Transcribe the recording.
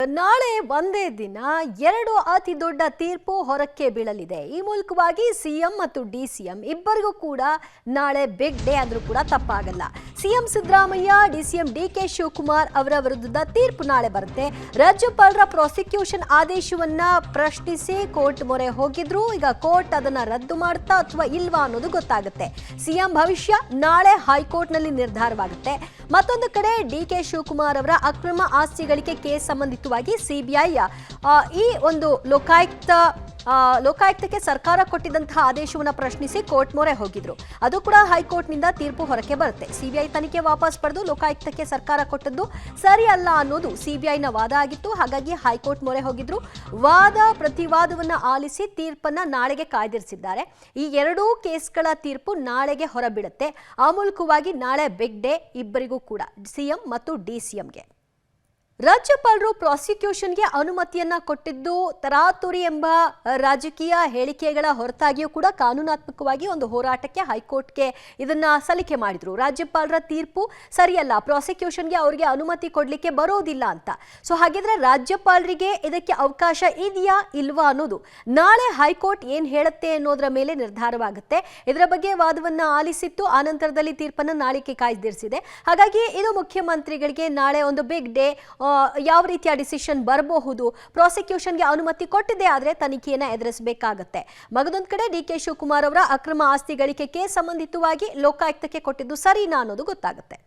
ನಾಳೆ ಒಂದೇ ದಿನ ಎರಡು ಅತಿ ದೊಡ್ಡ ತೀರ್ಪು ಹೊರಕ್ಕೆ ಬೀಳಲಿದೆ. ಈ ಮೂಲಕವಾಗಿ ಸಿಎಂ ಮತ್ತು ಡಿಸಿಎಂ ಇಬ್ಬರಿಗೂ ಕೂಡ ನಾಳೆ ಬಿಗ್ ಡೇ ಅಂದ್ರೂ ಕೂಡ ತಪ್ಪಾಗಲ್ಲ. CM Siddaramaiah, DCM D K Shivakumar ಅವರ ವಿರುದ್ಧದ ತೀರ್ಪು ನಾಳೆ ಬರುತ್ತೆ. ರಾಜ್ಯಪಾಲರ ಪ್ರಾಸಿಕ್ಯೂಷನ್ ಆದೇಶವನ್ನ ಪ್ರಶ್ನಿಸಿ ಕೋರ್ಟ್ ಮೊರೆ ಹೋಗಿದ್ರು. ಈಗ ಕೋರ್ಟ್ ಅದನ್ನ ರದ್ದು ಮಾಡುತ್ತಾ ಅಥವಾ ಇಲ್ವಾ ಅನ್ನೋದು ಗೊತ್ತಾಗುತ್ತೆ. ಸಿಎಂ ಭವಿಷ್ಯ ನಾಳೆ ಹೈಕೋರ್ಟ್ನಲ್ಲಿ ನಿರ್ಧಾರವಾಗುತ್ತೆ. ಮತ್ತೊಂದು ಕಡೆ ಡಿಕೆ ಶಿವಕುಮಾರ್ ಅವರ ಅಕ್ರಮ ಆಸ್ತಿ ಗಳಿಕೆ ಕೇಸ್ ಸಂಬಂಧಿತವಾಗಿ ಸಿಬಿಐ ಈ ಒಂದು ಲೋಕಾಯುಕ್ತಕ್ಕೆ ಸರ್ಕಾರ ಕೊಟ್ಟಿದ್ದಂತಹ ಆದೇಶವನ್ನು ಪ್ರಶ್ನಿಸಿ ಕೋರ್ಟ್ ಮೊರೆ ಹೋಗಿದ್ರು. ಅದು ಕೂಡ ಹೈಕೋರ್ಟ್ನಿಂದ ತೀರ್ಪು ಹೊರಕ್ಕೆ ಬರುತ್ತೆ. ಸಿಬಿಐ ತನಿಖೆ ವಾಪಸ್ ಪಡೆದು ಲೋಕಾಯುಕ್ತಕ್ಕೆ ಸರ್ಕಾರ ಕೊಟ್ಟದ್ದು ಸರಿ ಅಲ್ಲ ಅನ್ನೋದು ಸಿಬಿಐನ ವಾದ ಆಗಿತ್ತು. ಹಾಗಾಗಿ ಹೈಕೋರ್ಟ್ ಮೊರೆ ಹೋಗಿದ್ರು. ವಾದ ಪ್ರತಿವಾದವನ್ನ ಆಲಿಸಿ ತೀರ್ಪನ್ನ ನಾಳೆಗೆ ಕಾಯ್ದಿರಿಸಿದ್ದಾರೆ. ಈ ಎರಡೂ ಕೇಸ್ಗಳ ತೀರ್ಪು ನಾಳೆಗೆ ಹೊರಬೀಳುತ್ತೆ. ಆ ಮೂಲಕವಾಗಿ ನಾಳೆ ಬಿಗ್ ಡೇ ಇಬ್ಬರಿಗೂ ಕೂಡ, ಸಿಎಂ ಮತ್ತು ಡಿಸಿಎಂಗೆ. ರಾಜ್ಯಪಾಲರು ಪ್ರಾಸಿಕ್ಯೂಷನ್ಗೆ ಅನುಮತಿಯನ್ನ ಕೊಟ್ಟಿದ್ದು ತರಾತುರಿ ಎಂಬ ರಾಜಕೀಯ ಹೇಳಿಕೆಗಳ ಹೊರತಾಗಿಯೂ ಕೂಡ ಕಾನೂನಾತ್ಮಕವಾಗಿ ಒಂದು ಹೋರಾಟಕ್ಕೆ ಹೈಕೋರ್ಟ್ಗೆ ಇದನ್ನ ಸಲ್ಲಿಕೆ ಮಾಡಿದ್ರು. ರಾಜ್ಯಪಾಲರ ತೀರ್ಪು ಸರಿಯಲ್ಲ, ಪ್ರಾಸಿಕ್ಯೂಷನ್ಗೆ ಅವರಿಗೆ ಅನುಮತಿ ಕೊಡ್ಲಿಕ್ಕೆ ಬರೋದಿಲ್ಲ ಅಂತ. ಸೊ ಹಾಗಿದ್ರೆ ರಾಜ್ಯಪಾಲರಿಗೆ ಇದಕ್ಕೆ ಅವಕಾಶ ಇದೆಯಾ ಇಲ್ವಾ ಅನ್ನೋದು ನಾಳೆ ಹೈಕೋರ್ಟ್ ಏನ್ ಹೇಳುತ್ತೆ ಅನ್ನೋದರ ಮೇಲೆ ನಿರ್ಧಾರವಾಗುತ್ತೆ. ಇದರ ಬಗ್ಗೆ ವಾದವನ್ನ ಆಲಿಸಿತ್ತು. ಆನಂತರದಲ್ಲಿ ತೀರ್ಪನ್ನು ನಾಳೆಗೆ ಕಾಯ್ದಿರಿಸಿದೆ. ಹಾಗಾಗಿ ಇದು ಮುಖ್ಯಮಂತ್ರಿಗಳಿಗೆ ನಾಳೆ ಒಂದು ಬಿಗ್ ಡೇ. ಯಾವ ರೀತಿಯ ಡಿಸಿಷನ್ ಬರಬಹುದು, ಪ್ರಾಸಿಕ್ಯೂಷನ್ಗೆ ಅನುಮತಿ ಕೊಟ್ಟಿದೆ ಆದರೆ ತನಿಖೆಯನ್ನು ಎದುರಿಸಬೇಕಾಗತ್ತೆ. ಮಗದೊಂದು ಕಡೆ ಡಿಕೆ ಶಿವಕುಮಾರ್ ಅವರ ಅಕ್ರಮ ಆಸ್ತಿ ಗಳಿಕೆ ಕೇಸ್ ಸಂಬಂಧಿತವಾಗಿ ಲೋಕಾಯುಕ್ತಕ್ಕೆ ಕೊಟ್ಟಿದ್ದು ಸರಿನಾ ಅನ್ನೋದು ಗೊತ್ತಾಗುತ್ತೆ.